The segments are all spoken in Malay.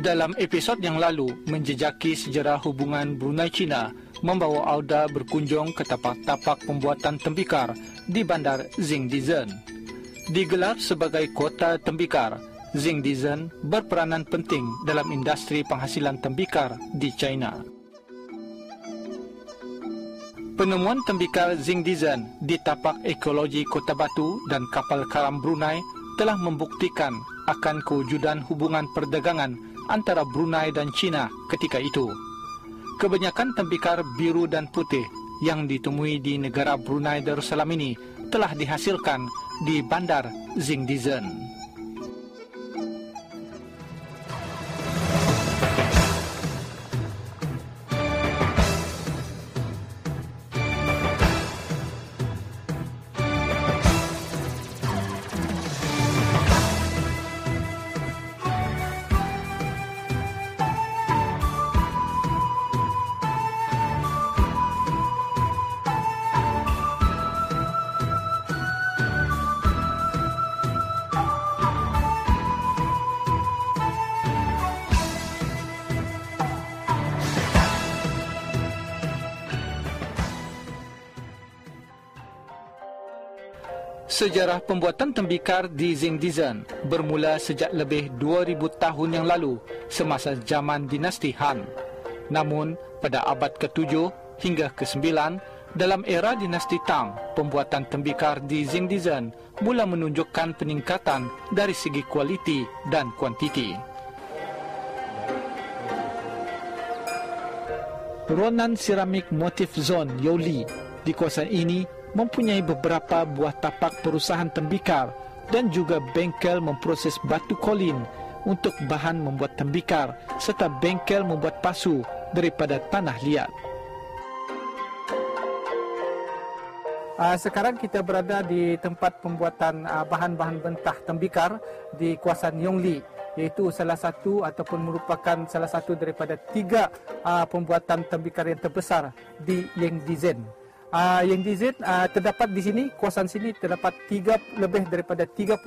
Dalam episod yang lalu, menjejaki sejarah hubungan Brunei-China, membawa Auda berkunjung ke tapak-tapak pembuatan tembikar di bandar Jingdezhen. Digelar sebagai kota tembikar, Jingdezhen berperanan penting dalam industri penghasilan tembikar di China. Penemuan tembikar Jingdezhen di tapak ekologi Kota Batu dan kapal karam Brunei telah membuktikan akan kewujudan hubungan perdagangan antara Brunei dan China ketika itu. Kebanyakan tembikar biru dan putih yang ditemui di negara Brunei Darussalam ini telah dihasilkan di bandar Jingdezhen. Sejarah pembuatan tembikar di Jingdezhen bermula sejak lebih 2000 tahun yang lalu semasa zaman dinasti Han. Namun, pada abad ke-7 hingga ke-9, dalam era dinasti Tang, pembuatan tembikar di Jingdezhen mula menunjukkan peningkatan dari segi kualiti dan kuantiti. Ruangan Ceramik Motif Zone Yoli di kawasan ini mempunyai beberapa buah tapak perusahaan tembikar dan juga bengkel memproses batu kolin untuk bahan membuat tembikar serta bengkel membuat pasu daripada tanah liat. Sekarang kita berada di tempat pembuatan bahan-bahan mentah tembikar di kawasan Yongli, iaitu salah satu ataupun merupakan salah satu daripada 3 pembuatan tembikar yang terbesar di Jingdezhen. Jingdezhen terdapat di sini, kawasan sini terdapat lebih daripada 30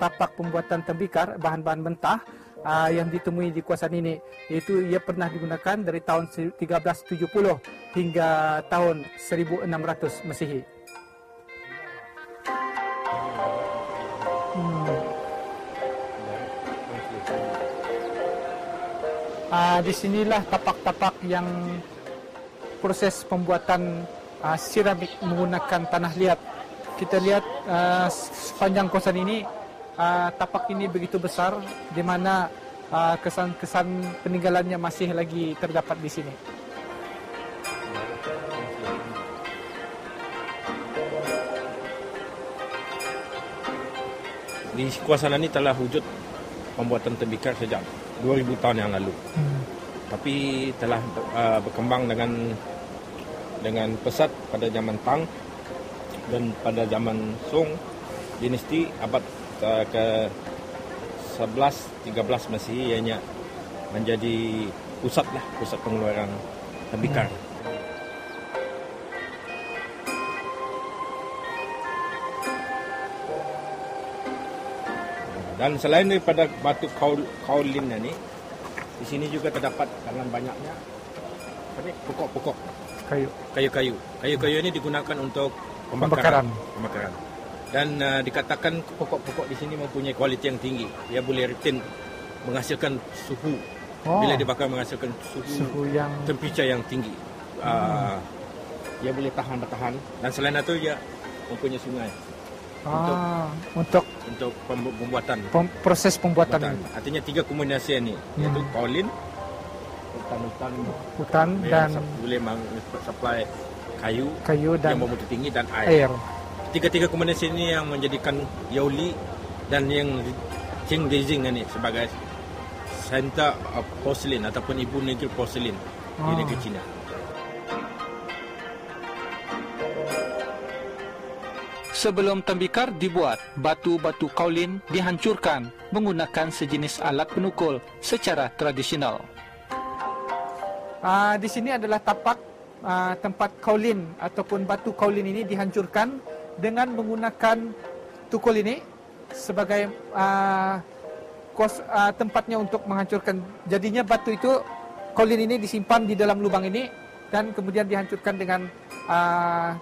tapak pembuatan tembikar bahan-bahan mentah yang ditemui di kawasan ini, iaitu ia pernah digunakan dari tahun 1370 hingga tahun 1600 Masihi. Di sinilah tapak-tapak yang proses pembuatan seramik menggunakan tanah liat. Kita lihat sepanjang kawasan ini, tapak ini begitu besar, di mana kesan-kesan peninggalannya masih lagi terdapat di sini. Di kawasan ini telah wujud pembuatan tembikar sejak 2000 tahun yang lalu. Tapi telah berkembang dengan pesat pada zaman Tang dan pada zaman Song dinasti abad ke-11-13 Masihi, ianya menjadi pusat pengeluaran tembikar. Dan selain daripada batu kaolin ini, di sini juga terdapat dengan banyaknya pokok-pokok kayu-kayu ini digunakan untuk pembakaran. Dan dikatakan pokok-pokok di sini mempunyai kualiti yang tinggi. Dia boleh retain, menghasilkan suhu. Bila dibakar menghasilkan suhu yang temperature yang tinggi. Dia boleh bertahan. Dan selain itu dia mempunyai sungai. Untuk pembuatan. Proses pembuatan. Artinya 3 kombinasi ini, yaitu kaolin, hutan dan boleh supply kayu dan yang bermutu tinggi dan air. 3 kombinasi ini yang menjadikan Yaoli dan yang Jingdezhen ini sebagai center of porcelain ataupun ibu negeri porcelain di negeri China. Sebelum tembikar dibuat, batu-batu kaolin dihancurkan menggunakan sejenis alat penukul secara tradisional. Di sini adalah tapak tempat kaolin ataupun batu kaolin ini dihancurkan dengan menggunakan tukul ini sebagai tempatnya untuk menghancurkan. Jadinya batu itu, kaulin ini disimpan di dalam lubang ini dan kemudian dihancurkan dengan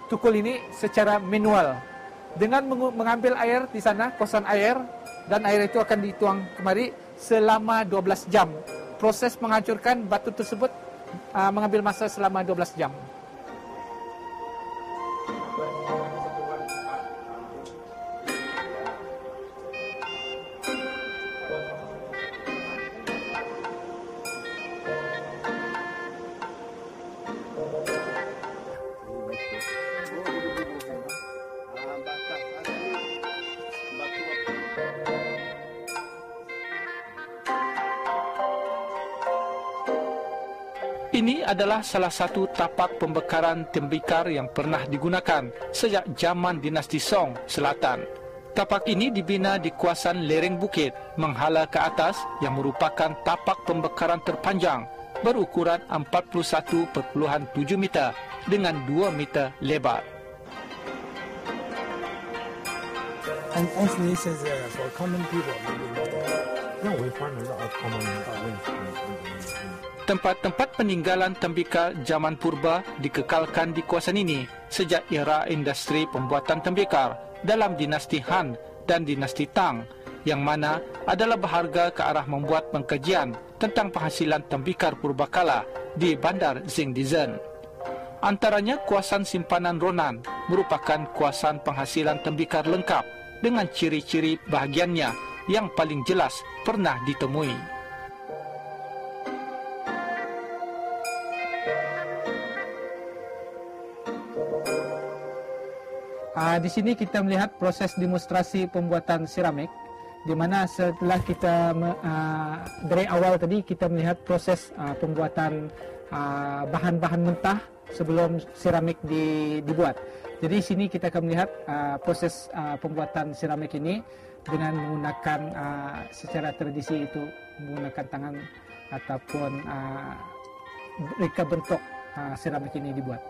tukul ini secara manual. Dengan mengambil air di sana, kosan air, dan air itu akan dituang kemari selama 12 jam. Proses menghancurkan batu tersebut mengambil masa selama 12 jam. Ini adalah salah satu tapak pembakaran tembikar yang pernah digunakan sejak zaman dinasti Song Selatan. Tapak ini dibina di kawasan lereng bukit menghala ke atas yang merupakan tapak pembakaran terpanjang berukuran 41.7 meter dengan 2 meter lebar. And actually says for common people, Tempat-tempat peninggalan tembikar zaman purba dikekalkan di kawasan ini sejak era industri pembuatan tembikar dalam dinasti Han dan dinasti Tang, yang mana adalah berharga ke arah membuat pengkajian tentang penghasilan tembikar purbakala di Bandar Jingdizhen. Antaranya kawasan simpanan Ronan merupakan kawasan penghasilan tembikar lengkap dengan ciri-ciri bahagiannya yang paling jelas pernah ditemui. Di sini kita melihat proses demonstrasi pembuatan seramik, di mana setelah kita dari awal tadi kita melihat proses pembuatan bahan-bahan mentah sebelum seramik dibuat. Jadi di sini kita akan melihat proses pembuatan seramik ini dengan menggunakan secara tradisi itu menggunakan tangan ataupun reka bentuk seramik ini dibuat.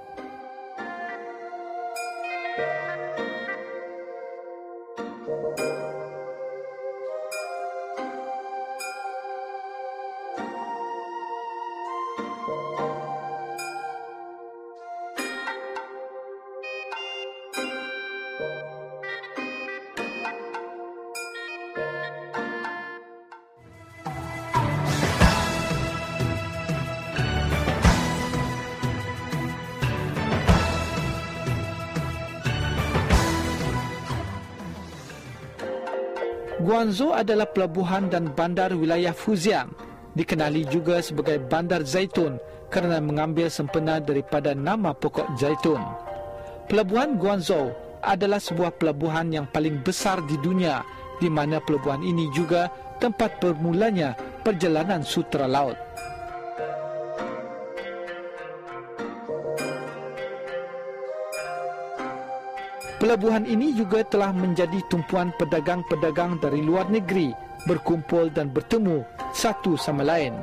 Guangzhou adalah pelabuhan dan bandar wilayah Fujian. Dikenali juga sebagai Bandar Zaitun kerana mengambil sempena daripada nama pokok zaitun. Pelabuhan Guangzhou adalah sebuah pelabuhan yang paling besar di dunia, di mana pelabuhan ini juga tempat bermulanya perjalanan sutera laut. Pelabuhan ini juga telah menjadi tumpuan pedagang-pedagang dari luar negeri berkumpul dan bertemu satu sama lain.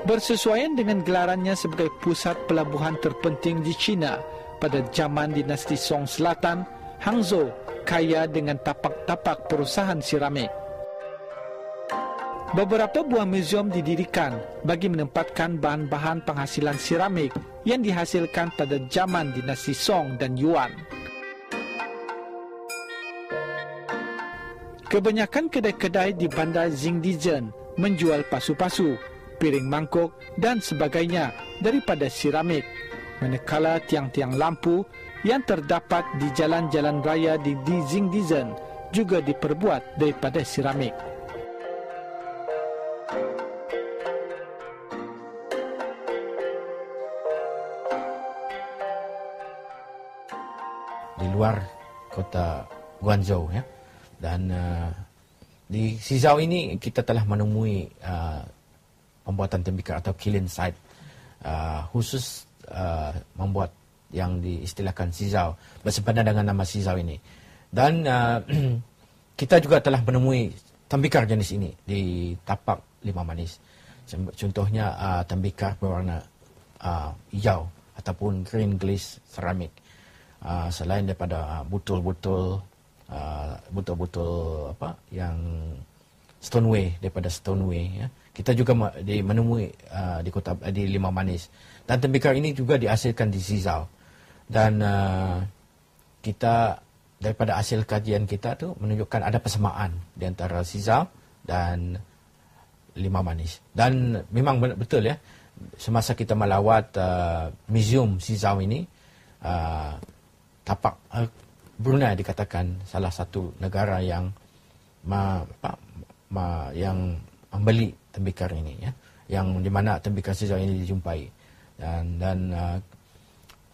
Bersesuaian dengan gelarannya sebagai pusat pelabuhan terpenting di China pada zaman dinasti Song Selatan, Hangzhou kaya dengan tapak-tapak perusahaan seramik. Beberapa buah muzium didirikan bagi menempatkan bahan-bahan penghasilan seramik yang dihasilkan pada zaman dinasti Song dan Yuan. Kebanyakan kedai-kedai di Bandar Jingdizhen menjual pasu-pasu, piring mangkuk dan sebagainya daripada seramik, manakala tiang-tiang lampu yang terdapat di jalan-jalan raya di Jingdizhen juga diperbuat daripada seramik. Di luar kota Guangzhou, ya. Dan di Sizhou ini kita telah menemui pembuatan tembikar atau kiln site khusus membuat yang diistilahkan Sizhou, bersempena dengan nama Sizhou ini. Dan kita juga telah menemui tembikar jenis ini di tapak Lima Manis. Contohnya tembikar berwarna hijau ataupun green glaze ceramic. Selain daripada butul-butul apa yang Stoneway, daripada Stoneway. Ya. Kita juga menemui di Limau Manis. Dan tembikar ini juga dihasilkan di Sizau. Dan kita daripada hasil kajian kita tu menunjukkan ada persamaan di antara Sizau dan Limau Manis. Dan memang betul ya, semasa kita melawat museum Sizau ini, tapak Brunei dikatakan salah satu negara yang yang membeli tembikar ini, ya, yang di mana tembikar Sizau ini dijumpai.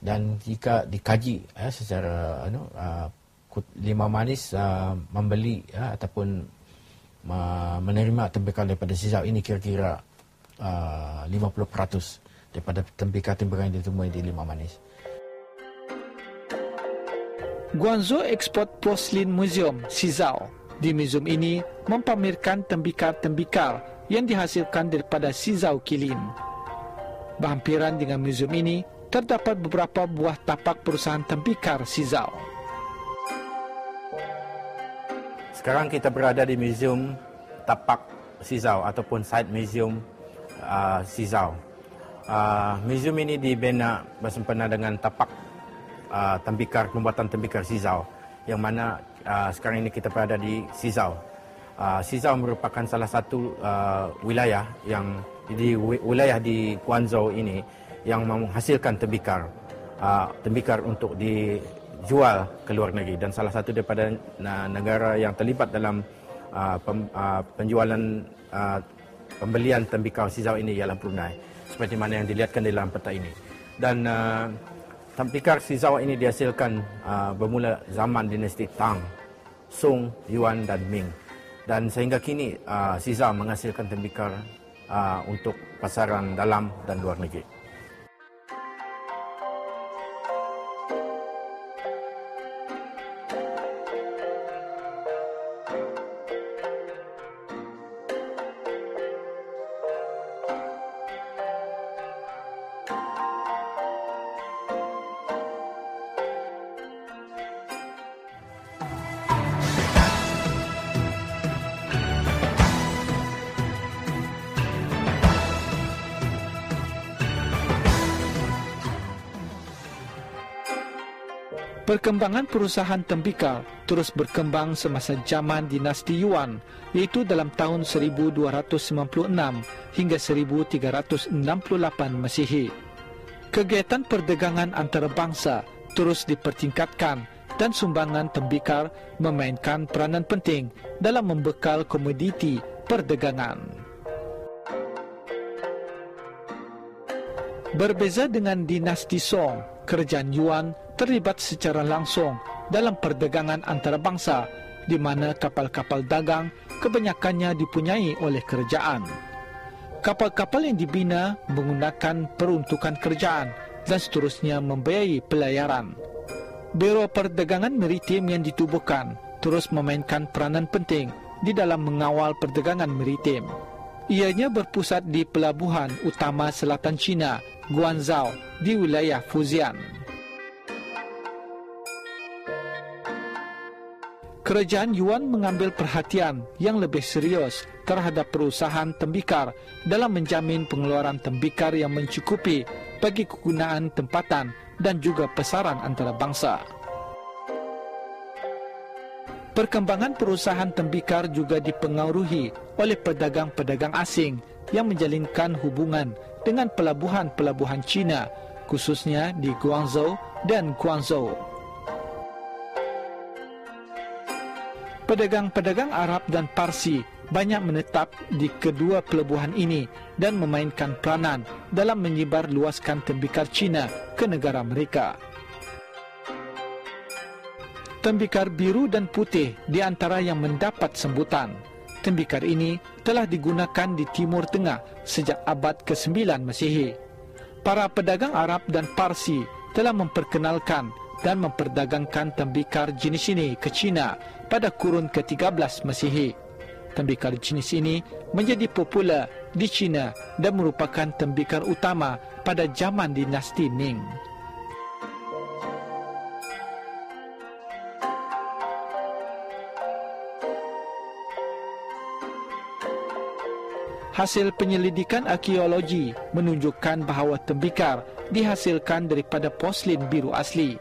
Dan jika dikaji secara Limau Manis membeli ataupun menerima tembikar daripada Sizau ini kira-kira 50% daripada tembikar-tembikar yang ditemui di Limau Manis. Guangzhou Export Porcelain Museum Sizau. Di museum ini mempamerkan tembikar-tembikar yang dihasilkan daripada Sizau Kilin. Berhampiran dengan museum ini terdapat beberapa buah tapak perusahaan tembikar Sizau. Sekarang kita berada di Museum Tapak Sizau ataupun Site Museum Sizau. Museum ini dibina bersempena dengan tapak pembuatan tembikar Sizau, yang mana sekarang ini kita berada di Sizau. Sizau merupakan salah satu wilayah di Guangzhou ini yang menghasilkan tembikar untuk dijual ke luar negeri, dan salah satu daripada negara yang terlibat dalam penjualan pembelian tembikar Sizau ini ialah Brunei, seperti mana yang dilihatkan dalam peta ini. Dan tembikar Sizau ini dihasilkan bermula zaman dinasti Tang, Song, Yuan dan Ming. Dan sehingga kini Sizau menghasilkan tembikar untuk pasaran dalam dan luar negeri. Perkembangan perusahaan tembikar terus berkembang semasa zaman dinasti Yuan, iaitu dalam tahun 1296 hingga 1368 Masihi. Kegiatan perdagangan antarabangsa terus dipertingkatkan dan sumbangan tembikar memainkan peranan penting dalam membekal komoditi perdagangan. Berbeza dengan dinasti Song, kerajaan Yuan terlibat secara langsung dalam perdagangan antarabangsa, di mana kapal-kapal dagang kebanyakannya dipunyai oleh kerajaan. Kapal-kapal yang dibina menggunakan peruntukan kerajaan dan seterusnya membiayai pelayaran. Biro Perdagangan Maritim yang ditubuhkan terus memainkan peranan penting di dalam mengawal perdagangan maritim. Ianya berpusat di pelabuhan utama selatan China, Guangzhou, di wilayah Fujian. Kerajaan Yuan mengambil perhatian yang lebih serius terhadap perusahaan tembikar dalam menjamin pengeluaran tembikar yang mencukupi bagi kegunaan tempatan dan juga pasaran antarabangsa. Perkembangan perusahaan tembikar juga dipengaruhi oleh pedagang-pedagang asing yang menjalinkan hubungan dengan pelabuhan-pelabuhan China, khususnya di Guangzhou dan Guangzhou. Pedagang-pedagang Arab dan Parsi banyak menetap di kedua pelabuhan ini dan memainkan peranan dalam menyebar luaskan tembikar China ke negara mereka. Tembikar biru dan putih di antara yang mendapat sambutan. Tembikar ini telah digunakan di Timur Tengah sejak abad ke-9 Masihi. Para pedagang Arab dan Parsi telah memperkenalkan dan memperdagangkan tembikar jenis ini ke China pada kurun ke-13 Masihi. Tembikar jenis ini menjadi popular di China dan merupakan tembikar utama pada zaman dinasti Ming. Hasil penyelidikan arkeologi menunjukkan bahawa tembikar dihasilkan daripada porselin biru asli.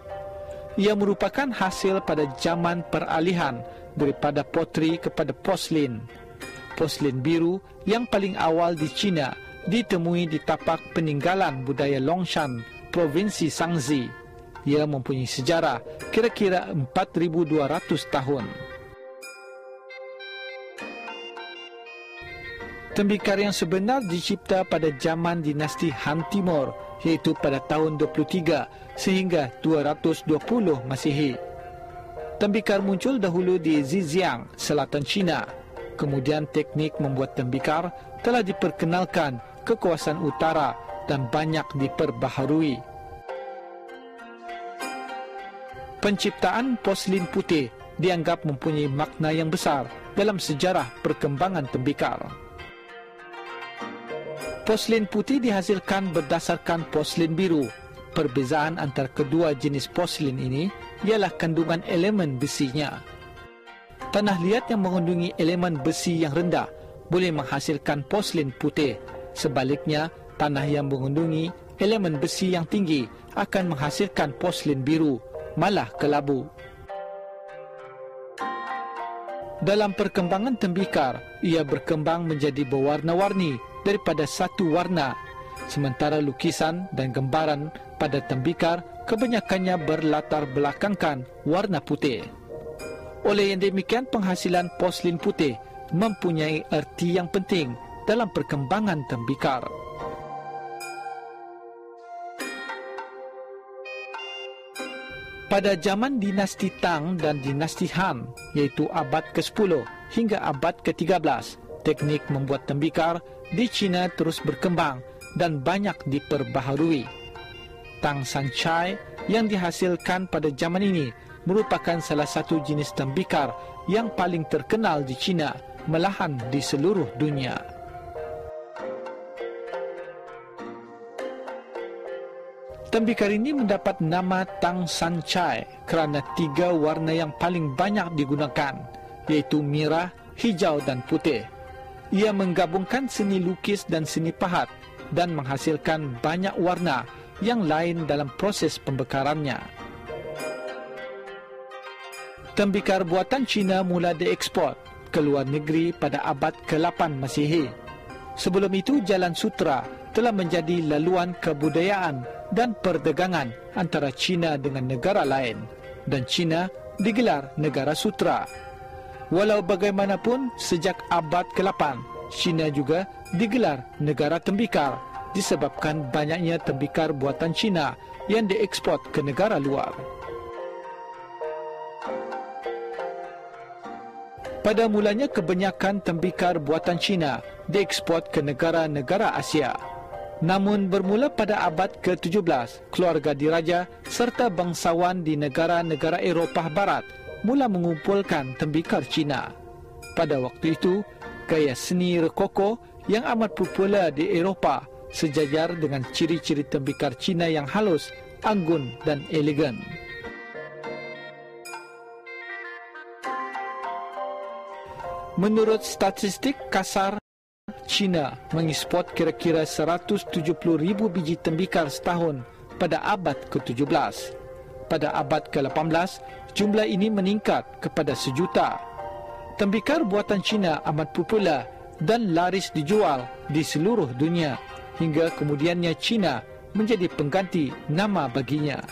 Ia merupakan hasil pada zaman peralihan daripada potri kepada porselin. Porselin biru yang paling awal di China ditemui di tapak peninggalan budaya Longshan, Provinsi Shanxi. Ia mempunyai sejarah kira-kira 4,200 tahun. Tembikar yang sebenar dicipta pada zaman dinasti Han Timur, iaitu pada tahun 23 sehingga 220 Masihi. Tembikar muncul dahulu di Zhejiang, selatan China. Kemudian teknik membuat tembikar telah diperkenalkan ke kawasan utara dan banyak diperbaharui. Penciptaan porselin putih dianggap mempunyai makna yang besar dalam sejarah perkembangan tembikar. Porselin putih dihasilkan berdasarkan porselin biru. Perbezaan antara kedua jenis porselin ini ialah kandungan elemen besinya. Tanah liat yang mengandungi elemen besi yang rendah boleh menghasilkan porselin putih. Sebaliknya, tanah yang mengandungi elemen besi yang tinggi akan menghasilkan porselin biru, malah kelabu. Dalam perkembangan tembikar, ia berkembang menjadi berwarna-warni daripada satu warna. Sementara lukisan dan gambaran pada tembikar kebanyakannya berlatar belakangkan warna putih. Oleh yang demikian, penghasilan porselin putih mempunyai erti yang penting dalam perkembangan tembikar. Pada zaman dinasti Tang dan dinasti Han, iaitu abad ke-10 hingga abad ke-13, teknik membuat tembikar di China terus berkembang dan banyak diperbaharui. Tang San Chai yang dihasilkan pada zaman ini merupakan salah satu jenis tembikar yang paling terkenal di China, malahan di seluruh dunia. Tembikar ini mendapat nama Tang San Chai kerana 3 warna yang paling banyak digunakan, iaitu merah, hijau dan putih. Ia menggabungkan seni lukis dan seni pahat dan menghasilkan banyak warna yang lain dalam proses pembekarannya. Tembikar buatan Cina mula diekspor ke luar negeri pada abad ke-8 Masihi. Sebelum itu, Jalan Sutra telah menjadi laluan kebudayaan dan perdagangan antara China dengan negara lain, dan China digelar negara sutra. Walau bagaimanapun, sejak abad ke-8, China juga digelar negara tembikar disebabkan banyaknya tembikar buatan China yang diekspor ke negara luar. Pada mulanya, kebanyakan tembikar buatan China diekspor ke negara-negara Asia. Namun bermula pada abad ke-17, keluarga diraja serta bangsawan di negara-negara Eropah Barat mula mengumpulkan tembikar Cina. Pada waktu itu, gaya seni rokoko yang amat popular di Eropah sejajar dengan ciri-ciri tembikar Cina yang halus, anggun dan elegan. Menurut statistik kasar, China mengekspor kira-kira 170,000 biji tembikar setahun pada abad ke-17. Pada abad ke-18, jumlah ini meningkat kepada 1 juta. Tembikar buatan China amat popular dan laris dijual di seluruh dunia, hingga kemudiannya China menjadi pengganti nama baginya.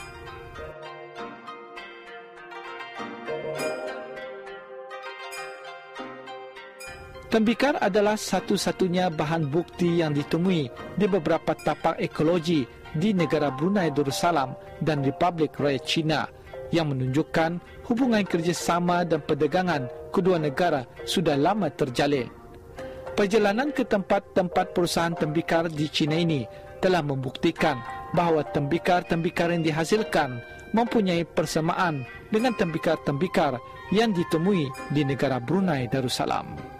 Tembikar adalah satu-satunya bahan bukti yang ditemui di beberapa tapak ekologi di negara Brunei Darussalam dan Republik Rakyat China yang menunjukkan hubungan kerjasama dan perdagangan kedua negara sudah lama terjalin. Perjalanan ke tempat-tempat perusahaan tembikar di China ini telah membuktikan bahawa tembikar-tembikar yang dihasilkan mempunyai persamaan dengan tembikar-tembikar yang ditemui di negara Brunei Darussalam.